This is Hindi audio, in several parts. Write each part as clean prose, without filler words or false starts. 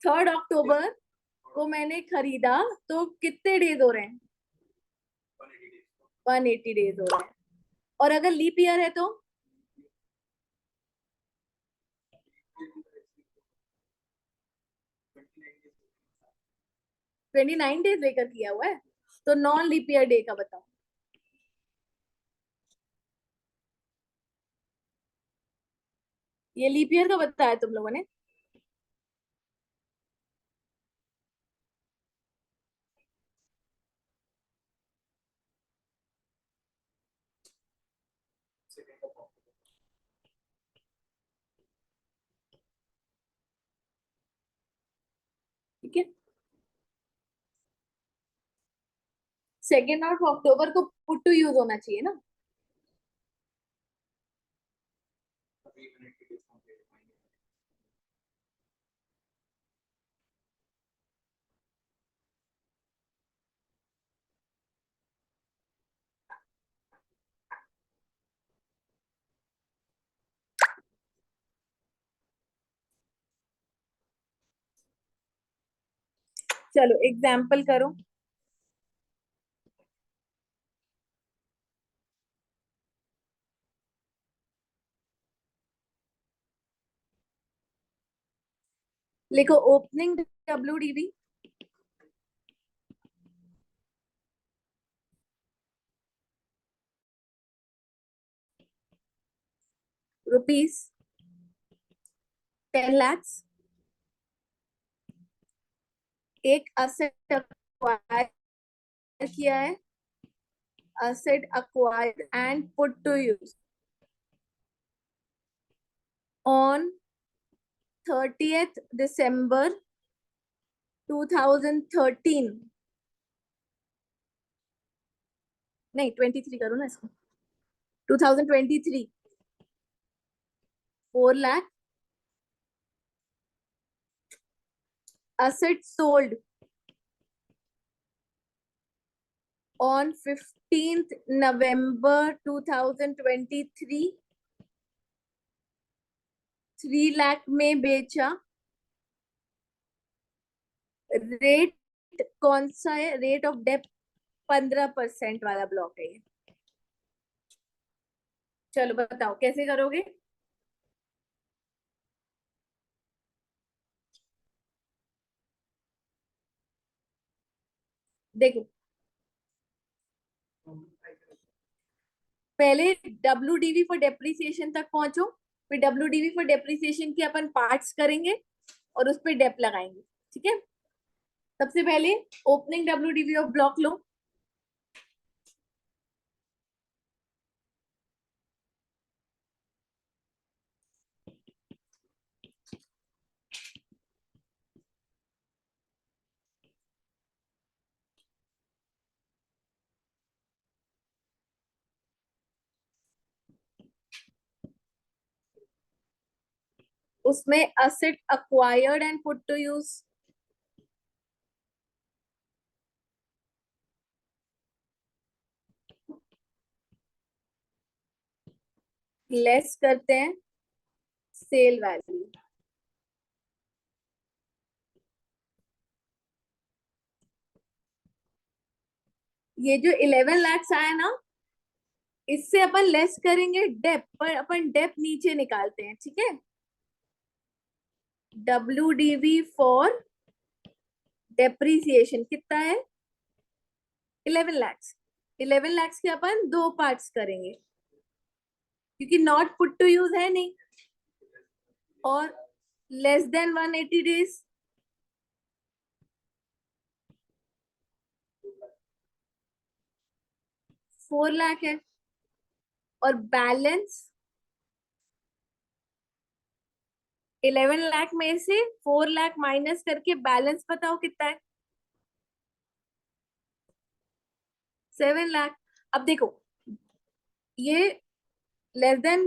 3 अक्टूबर को मैंने खरीदा तो कितने डेज हो रहे हैं? 180 डेज हो रहे हैं। और अगर लीप ईयर है तो 29 डेज लेकर किया हुआ है। तो नॉन लीप ईयर डे का बताओ। ये लीप ईयर का बताया तुम लोगों ने। ठीक है, 2 अक्टूबर को पुट टू यूज होना चाहिए ना। चलो एग्जाम्पल करो। लिखो ओपनिंग WDV रुपीस 10 lakhs। एक असेट अक्वायर किया है, asset acquired and put to use on 30th December 2013। नहीं 23 करो ना इसको। 2023 4 lakh. asset sold on 15th November 2023 3 lakh में बेचा। रेट कौन सा है? रेट ऑफ डेप्थ 15% वाला ब्लॉक है ये। चलो बताओ कैसे करोगे। देखो पहले WDV फॉर डेप्रिसिएशन तक पहुंचो, फिर WDV फॉर डेप्रिसिएशन की अपन पार्ट्स करेंगे और उस पर डेप लगाएंगे। ठीक है, सबसे पहले ओपनिंग WDV ऑफ ब्लॉक लो। उसमें asset acquired and put to use less करते हैं सेल वैल्यू। ये जो 11 lakhs आया ना, इससे अपन लेस करेंगे डेप, पर अपन डेप नीचे निकालते हैं। ठीक है, WDV फॉर डेप्रिसिएशन कितना है? 11 lakhs। 11 lakhs के अपन दो पार्ट्स करेंगे क्योंकि नॉट पुट टू यूज है नहीं, और less than 180 days. Four lakh है, और बैलेंस 11 लाख में से 4 लाख माइनस करके बैलेंस बताओ कितना है? 7 लाख। अब देखो ये लेस देन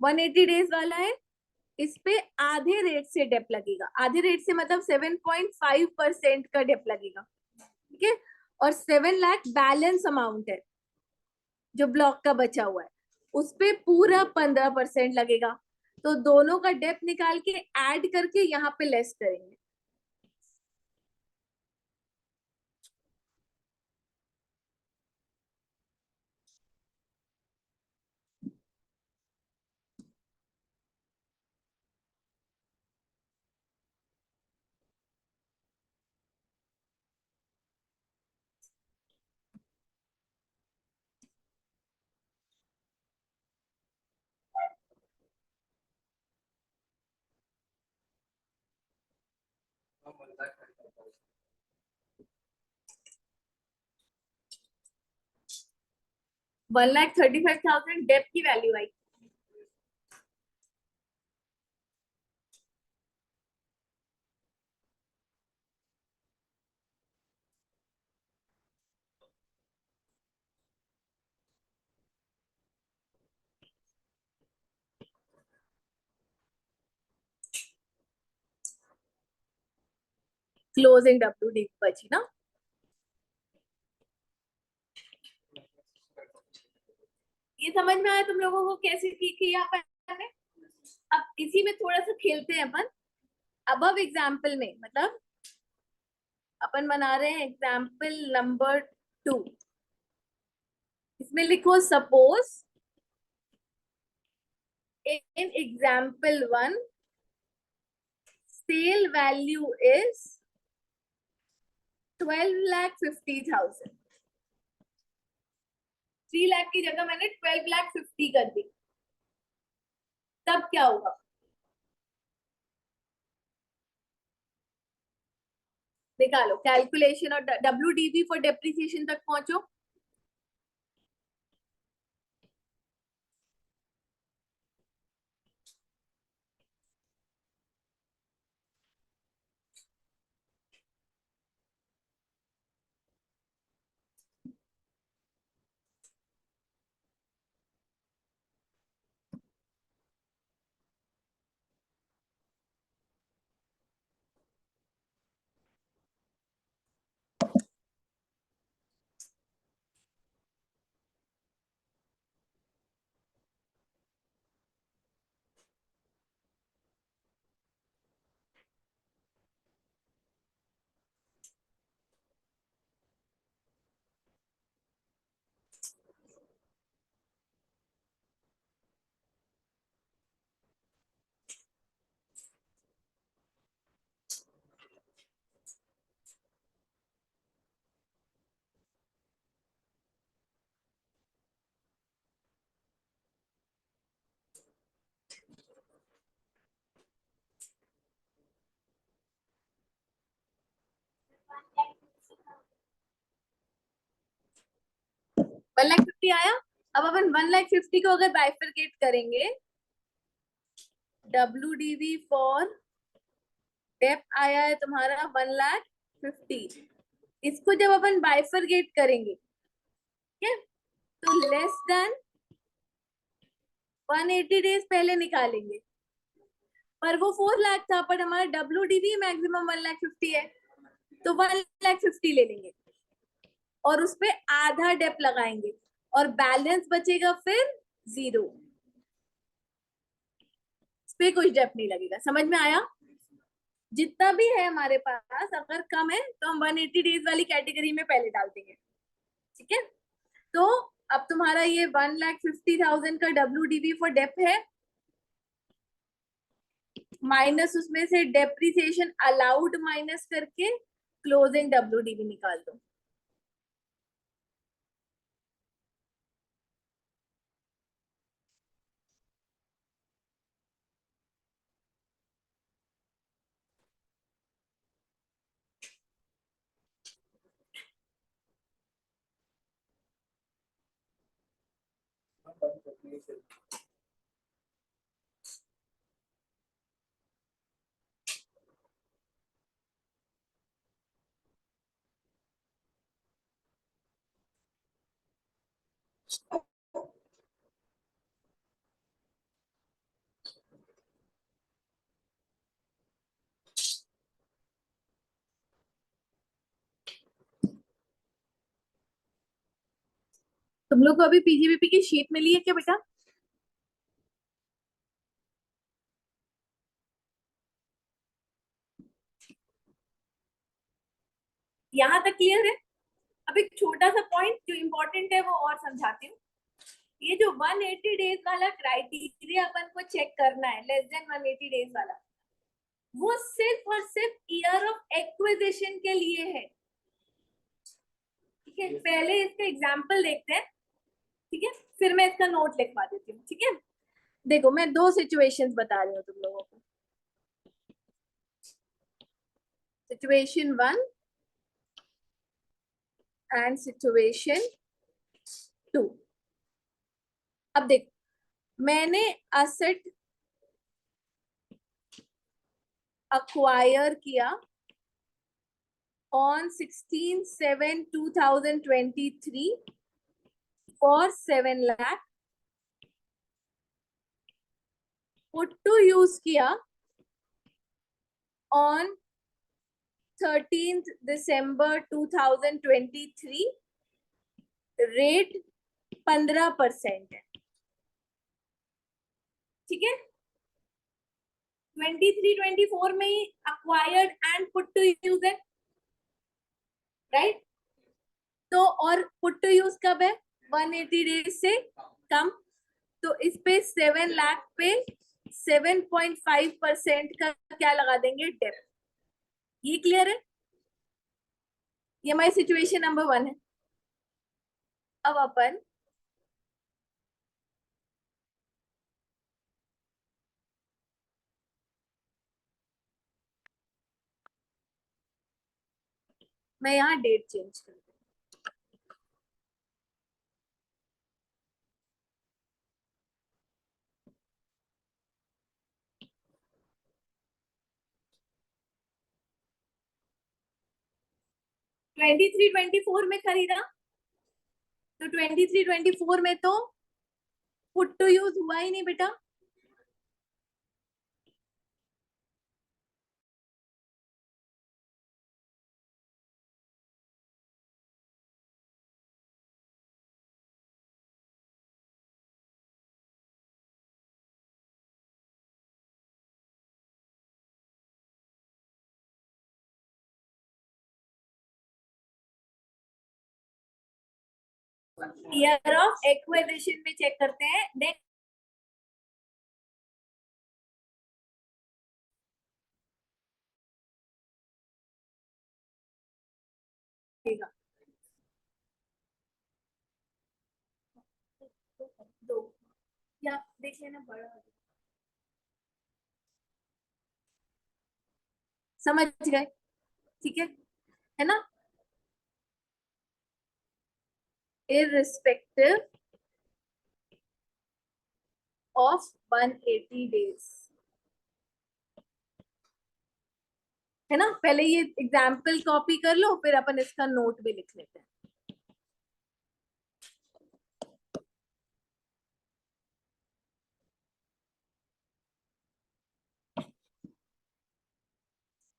180 डेज वाला है, इस पे आधे रेट से डेप लगेगा। आधे रेट से मतलब 7.5% का डेप लगेगा। ठीक है, और 7 लाख बैलेंस अमाउंट है जो ब्लॉक का बचा हुआ है, उस पे पूरा 15% लगेगा। तो दोनों का डेप्थ निकाल के ऐड करके यहाँ पे लेस करेंगे। $1,35,000 डेप्थ की वैल्यू आई। क्लोजिंग WD बची ना। ये समझ में आया तुम लोगों को कैसे ठीक किया अपन ने? अब इसी में थोड़ा सा खेलते हैं अपन। अबव एग्जाम्पल में मतलब अपन बना रहे हैं एग्जाम्पल नंबर 2। इसमें लिखो suppose in example 1 sale value is 12,50,000। 3 lakh की जगह मैंने 12,50,000 कर दी, तब क्या होगा? निकालो कैलकुलेशन और WDV फॉर डेप्रिसिएशन तक पहुंचो। वन लाख फिफ्टी आया। अब अपन 1,50,000 को अगर बाइफरकेट करेंगे, WDV फॉर डेप्थ आया है तुम्हारा 1,50,000। इसको जब अपन बाइफरकेट करेंगे, ठीक है, तो लेस देन 180 डेज पहले निकालेंगे। पर वो 4 लाख था, पर हमारा WDV मैक्सिमम 1,50,000 है, तो 1,50,000 ले लेंगे और उसपे आधा डेप लगाएंगे और बैलेंस बचेगा फिर 0। इस पे कुछ डेप नहीं लगेगा। समझ में आया? जितना भी है हमारे पास, अगर कम है तो हम 180 डेज वाली कैटेगरी में पहले डाल देंगे। ठीक है, तो अब तुम्हारा ये 1,50,000 का WDV फॉर डेप है, माइनस उसमें से डेप्रिसिएशन अलाउड माइनस करके क्लोजिंग WDV निकाल दो। तुम लोग को अभी PGBP की शीट मिली है क्या बेटा? यहाँ तक क्लियर है? अब एक छोटा सा पॉइंट जो इंपॉर्टेंट है वो और समझाती हूँ। ये जो 180 डेज वाला क्राइटेरिया अपन को चेक करना है, लेस देन 180 डेज वाला, वो सिर्फ और सिर्फ ईयर ऑफ एक्विजिशन के लिए है। ठीक है, पहले इसका एग्जाम्पल देखते हैं, ठीक है, फिर मैं इसका नोट लिखवा देती हूँ। ठीक है, देखो मैं दो सिचुएशंस बता रही हूँ तुम लोगों को। Situation 1 and situation 2। अब देखो, मैंने असेट अक्वायर किया on 16/7/2023 for 7 lakh, put to use किया on 13th December 2023, रेट 15% है। ठीक है, 23-24 में ही acquired and put to use है, राइट? तो और पुट टू यूज कब है? 180 डेज से कम। तो इस पे 7 लाख पे 7.5% का क्या लगा देंगे? डेप्थ। ये क्लियर है? ये हमारी सिचुएशन नंबर 1 है। अब अपन मैं यहाँ डेट चेंज कर 23-24 में खरीदा, तो 23-24 में तो पुट टू यूज हुआ ही नहीं बेटा। ईयर ऑफ एक्विजिशन में चेक करते हैं, देख दो या देख लेना बड़ा, समझ गए? ठीक है ना? irrespective of 180 days, है ना? पहले ये एग्जाम्पल कॉपी कर लो, फिर अपन इसका नोट भी लिख लेते हैं।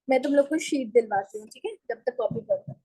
मैं तुम लोग को शीट दिलवाती हूँ, ठीक है, जब तक कॉपी करता हूँ।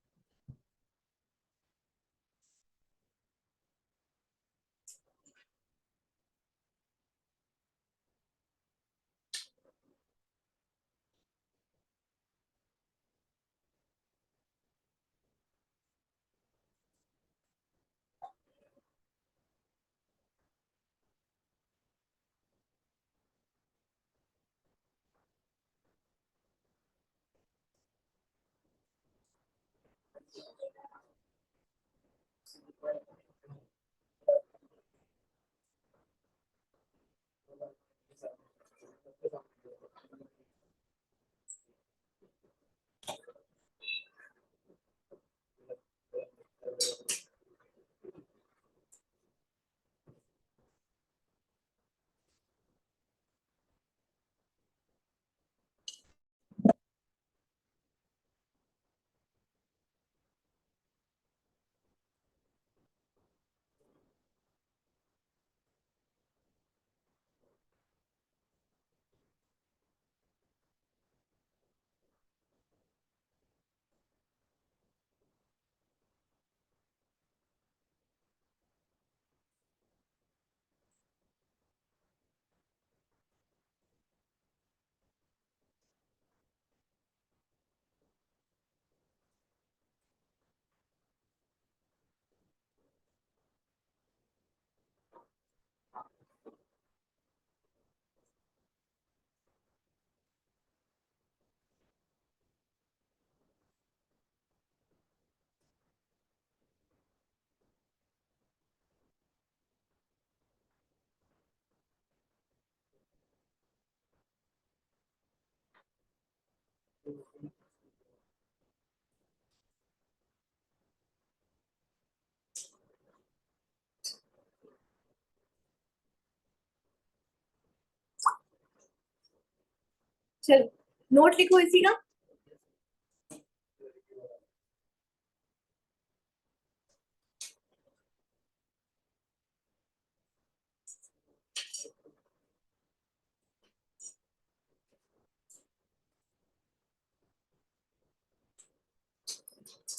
चलो नोट लिखो इसी का।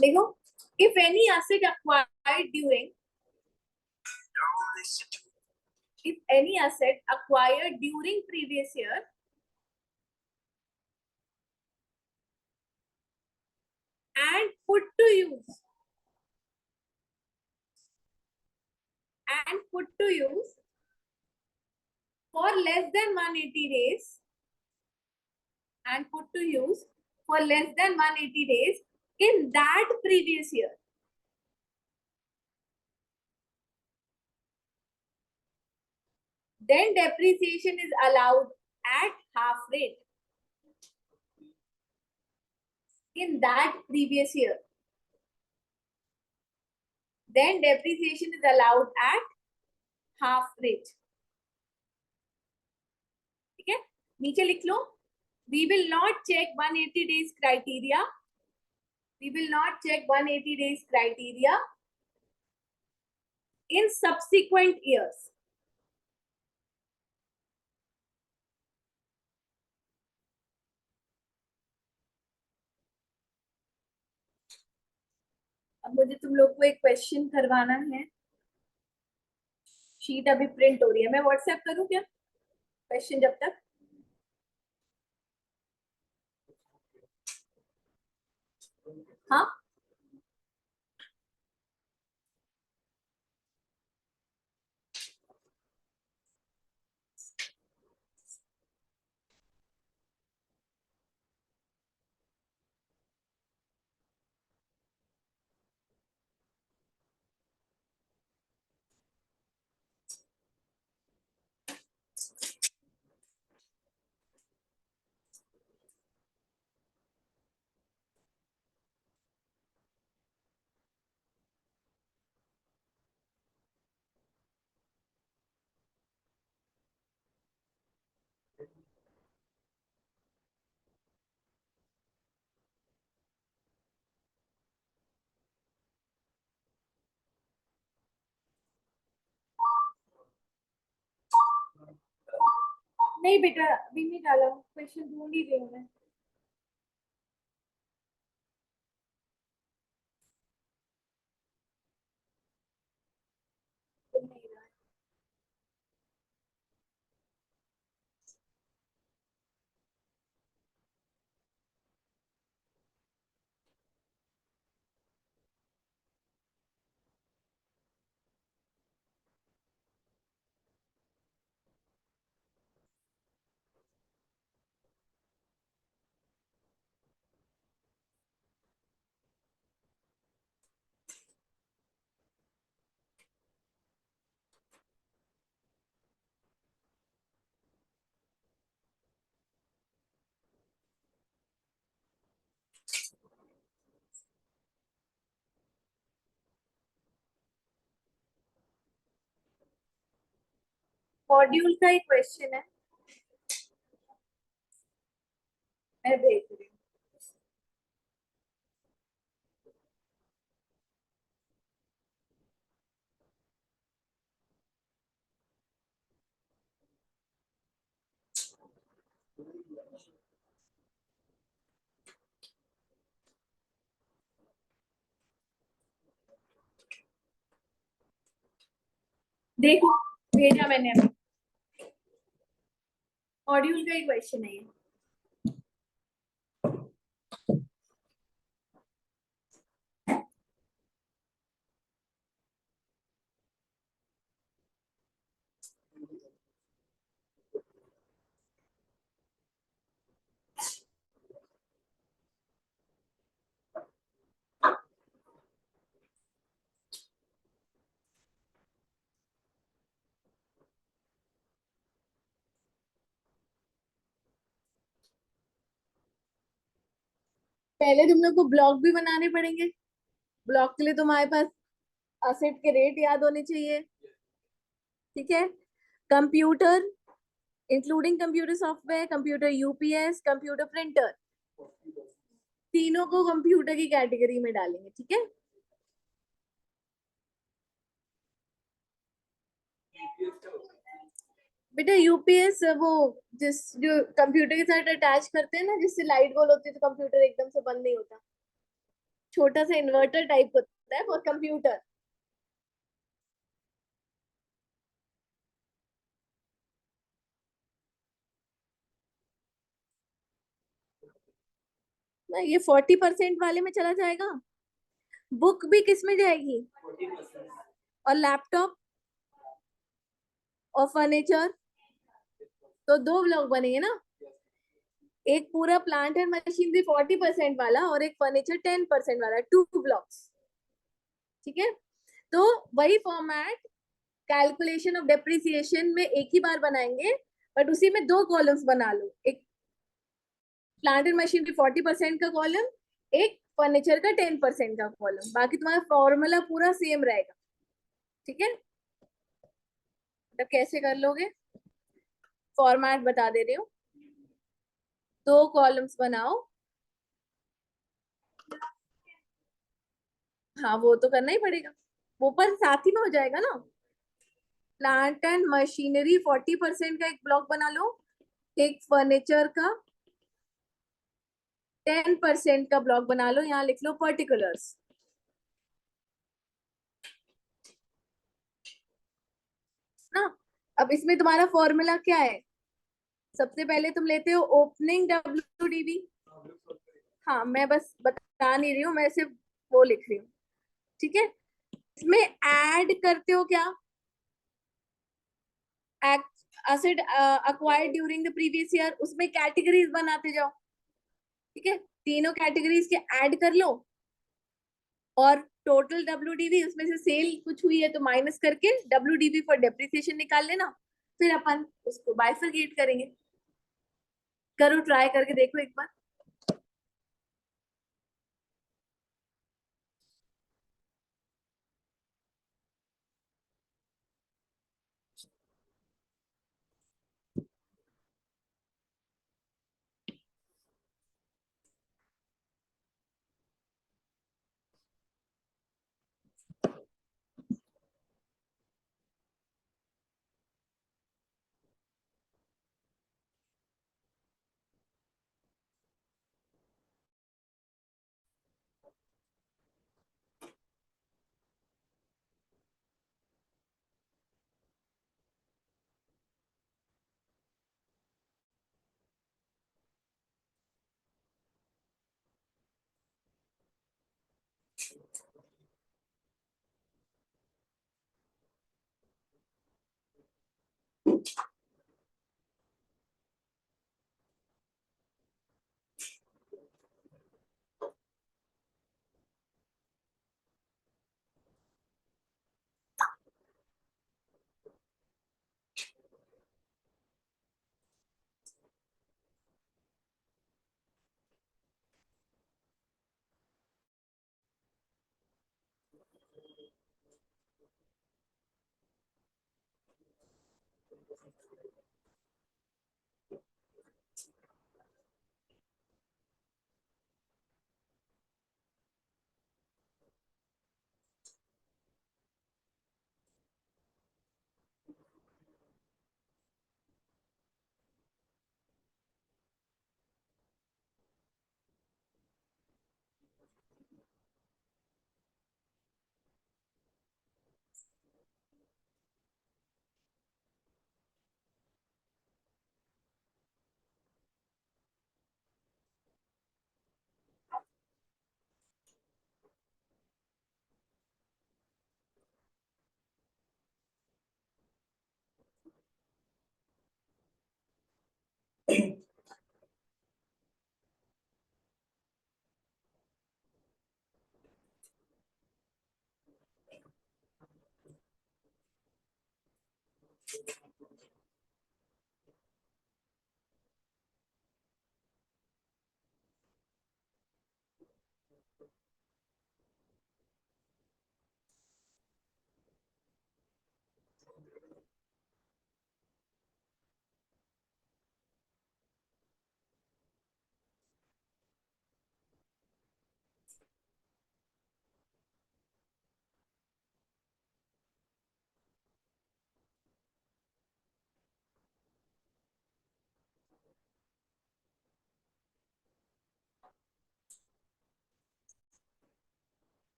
देखो, if any asset acquired during if any asset acquired during previous year and put to use for less than 180 days and put to use for less than 180 days in that previous year, then depreciation is allowed at half rate in that previous year. Then depreciation is allowed at half rate. ठीक है, नीचे लिख लो, we will not check 180 days criteria. We will not check 180 days criteria in subsequent years. अब मुझे तुम लोग को एक क्वेश्चन करवाना है। शीट अभी प्रिंट हो रही है, मैं व्हाट्सएप करूं क्या क्वेश्चन जब तक? हाँ, नहीं बेटा अभी नहीं डाला, क्वेश्चन ढूंढ ही रही हूँ मैं। मॉड्यूल का ही क्वेश्चन है, मैं भेज रही हूँ। देखो भेजा मैंने अभी, मॉड्यूल का ही क्वेश्चन है ये। पहले तुम लोग को ब्लॉक भी बनाने पड़ेंगे, ब्लॉक के लिए तुम्हारे पास असेट के रेट याद होने चाहिए। ठीक है, computer including computer software, computer UPS, computer printer, तीनों को कंप्यूटर की कैटेगरी में डालेंगे, ठीक है। बेटा यूपीएस वो जिस जो कंप्यूटर के साथ अटैच करते हैं ना, जिससे लाइट गोल होती है तो कंप्यूटर एकदम से बंद नहीं होता, छोटा सा इन्वर्टर टाइप होता है फॉर कंप्यूटर। ना ये 40% वाले में चला जाएगा। बुक भी किस में जाएगी? और लैपटॉप और फर्नीचर, तो दो ब्लॉक बनेंगे ना, एक पूरा प्लांट एंड मशीनरी 40% वाला और एक फर्नीचर 10% वाला, 2 ब्लॉक्स, ठीक है। तो वही फॉर्मेट कैलकुलेशन ऑफ डेप्रिसिएशन में एक ही बार बनाएंगे, बट उसी में दो कॉलम्स बना लो, एक प्लांट एंड मशीनरी 40% का कॉलम, एक फर्नीचर का 10% का कॉलम, बाकी तुम्हारा फॉर्मूला पूरा सेम रहेगा, ठीक है। तो कैसे कर लोगे? फॉर्मेट बता दे रही हूँ, दो कॉलम्स बनाओ। हाँ वो तो करना ही पड़ेगा, वो पर साथ ही में हो जाएगा ना। प्लांट एंड मशीनरी 40% का एक ब्लॉक बना लो, एक फर्नीचर का 10% का ब्लॉक बना लो, यहाँ लिख लो पर्टिकुलर्स ना। अब इसमें तुम्हारा फॉर्मूला क्या है? सबसे पहले तुम लेते हो ओपनिंग डब्ल्यूडीवी। हाँ मैं बस बता नहीं रही हूँ, मैं सिर्फ वो लिख रही हूँ, ठीक है। इसमें ऐड करते हो क्या? Acid acquired during the previous year, उसमें कैटेगरीज बनाते जाओ, ठीक है। तीनों कैटेगरीज के ऐड कर लो, और टोटल डब्ल्यूडीवी उसमें से सेल कुछ हुई है तो माइनस करके डब्ल्यूडीवी फॉर डेप्रिसिएशन निकाल लेना, फिर अपन उसको बाइफरगेट करेंगे। करो, ट्राई करके देखो एक बार।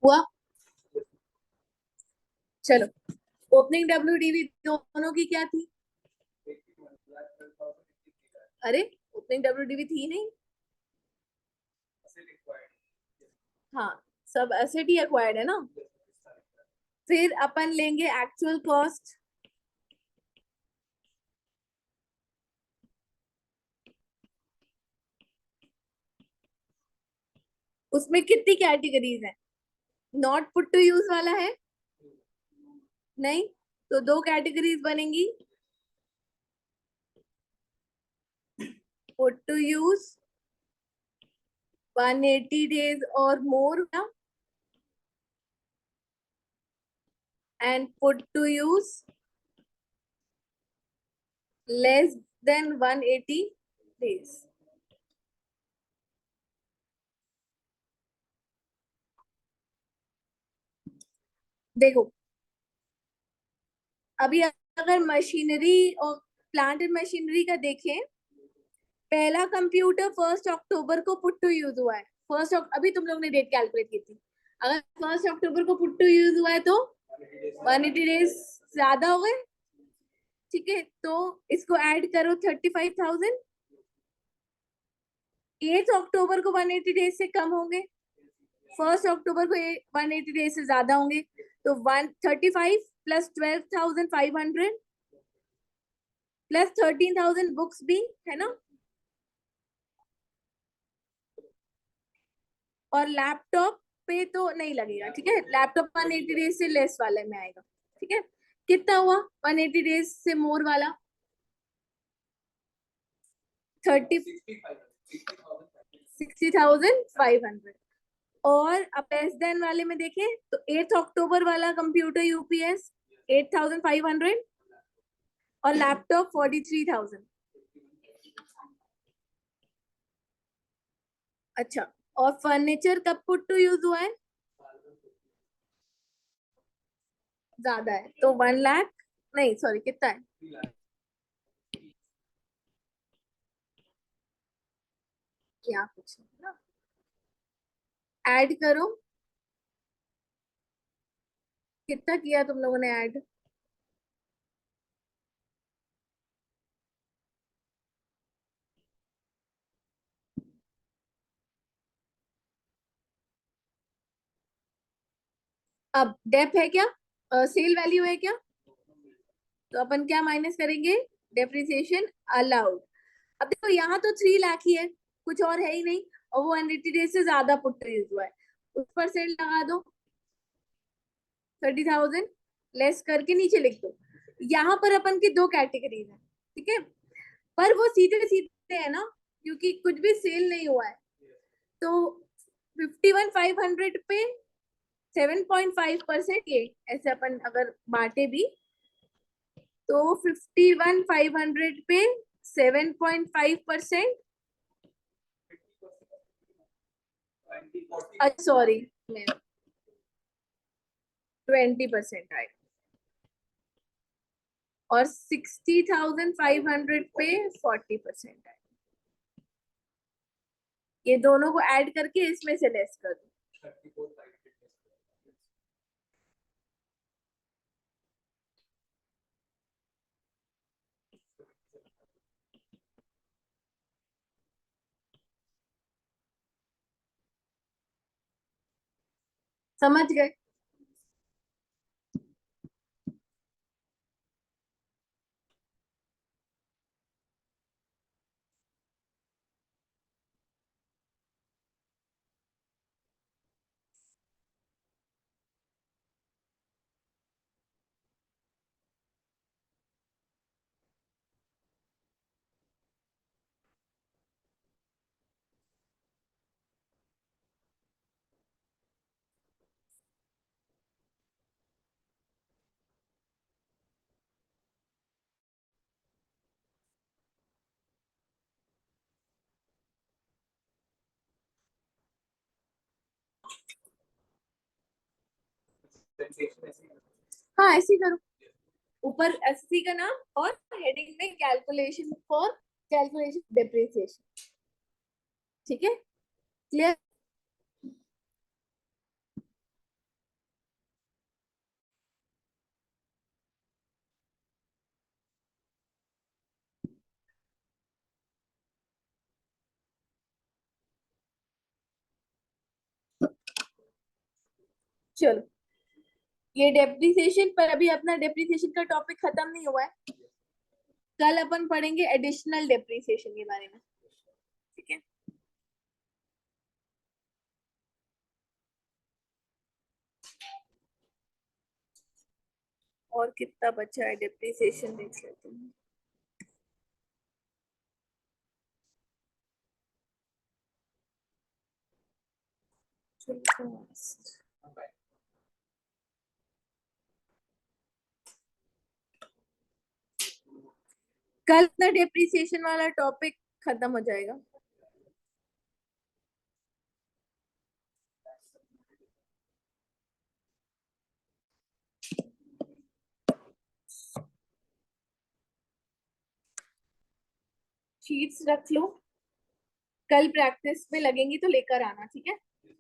हुआ? चलो, ओपनिंग WDV दोनों की क्या थी? अरे ओपनिंग WDV थी नहीं। हाँ, सब एसेट ही एक्वायर्ड है ना। फिर अपन लेंगे एक्चुअल कॉस्ट। उसमें कितनी कैटेगरीज है? नॉट पुट टू यूज वाला है? नहीं, तो दो कैटेगरीज बनेंगी, put to use 180 days or more and put to use less than 180 days. देखो, अभी अगर मशीनरी और प्लांट एंड मशीनरी का देखें, पहला कंप्यूटर 1 अक्टूबर को पुट टू यूज हुआ है। अभी तुम लोग ने डेट कैलकुलेट की थी, अगर 1 अक्टूबर को पुट टू यूज हुआ है तो 180 डेज ज्यादा हो गए। ठीक है, तो इसको ऐड करो 35,000। 8 अक्टूबर को 180 डेज से कम होंगे, 1 अक्टूबर को 180 डेज से ज्यादा होंगे, तो 135 प्लस 12,500 प्लस 13,000 बुक्स भी है ना, और लैपटॉप पे तो नहीं लगेगा। ठीक है, लैपटॉप 180 डेज से लेस वाले में आएगा। ठीक है, कितना हुआ 180 डेज से मोर वाला? 60,500। और अब लेस देन वाले में देखें तो 8 अक्टूबर वाला कंप्यूटर यूपीएस 8,500 और लैपटॉप 43,000। अच्छा, और फर्नीचर कब पुट टू यूज हुआ है? ज्यादा है तो 1 लाख, नहीं सॉरी कितना है, क्या कुछ ना, ऐड करो। कितना किया तुम लोगों ने ऐड? अब डेप है क्या, सेल वैल्यू है क्या? तो अपन क्या माइनस करेंगे? Depreciation allowed. अब देखो यहाँ तो 3 लाख ही है, कुछ और है ही नहीं, और वो 180 डेज से ज्यादा पुट यूज हुआ है, उस पर सेल लगा दो 30,000, लेस करके नीचे लिख दो। यहाँ पर अपन की दो कैटेगरीज है, ठीक है, पर वो सीधे सीधे है ना, क्योंकि कुछ भी सेल नहीं हुआ है। तो 51,500 पे 7.5% ये, ऐसे अपन अगर बांटे भी तो 51,500 पे 7.5%। अच्छा सॉरी, 20% आएगा, और 60,500 पे 40% आएगा। ये दोनों को ऐड करके इसमें से लेस कर दो। समझ गए? हाँ ऐसे ही करो, ऊपर एससी का नाम और हेडिंग में कैलकुलेशन फॉर कैलकुलेशन डिप्रिसिएशन। ठीक है, क्लियर? चलो, ये डेप्रिसिएशन पर, अभी अपना डेप्रिसिएशन का टॉपिक खत्म नहीं हुआ है। कल अपन पढ़ेंगे एडिशनल डेप्रिसिएशन के बारे में, ठीक है। और कितना बचा है डेप्रिसिएशन देख लेते हैं। कल ना डेप्रिसिएशन वाला टॉपिक खत्म हो जाएगा। शीट्स रख लो, कल प्रैक्टिस में लगेंगी तो लेकर आना, ठीक है।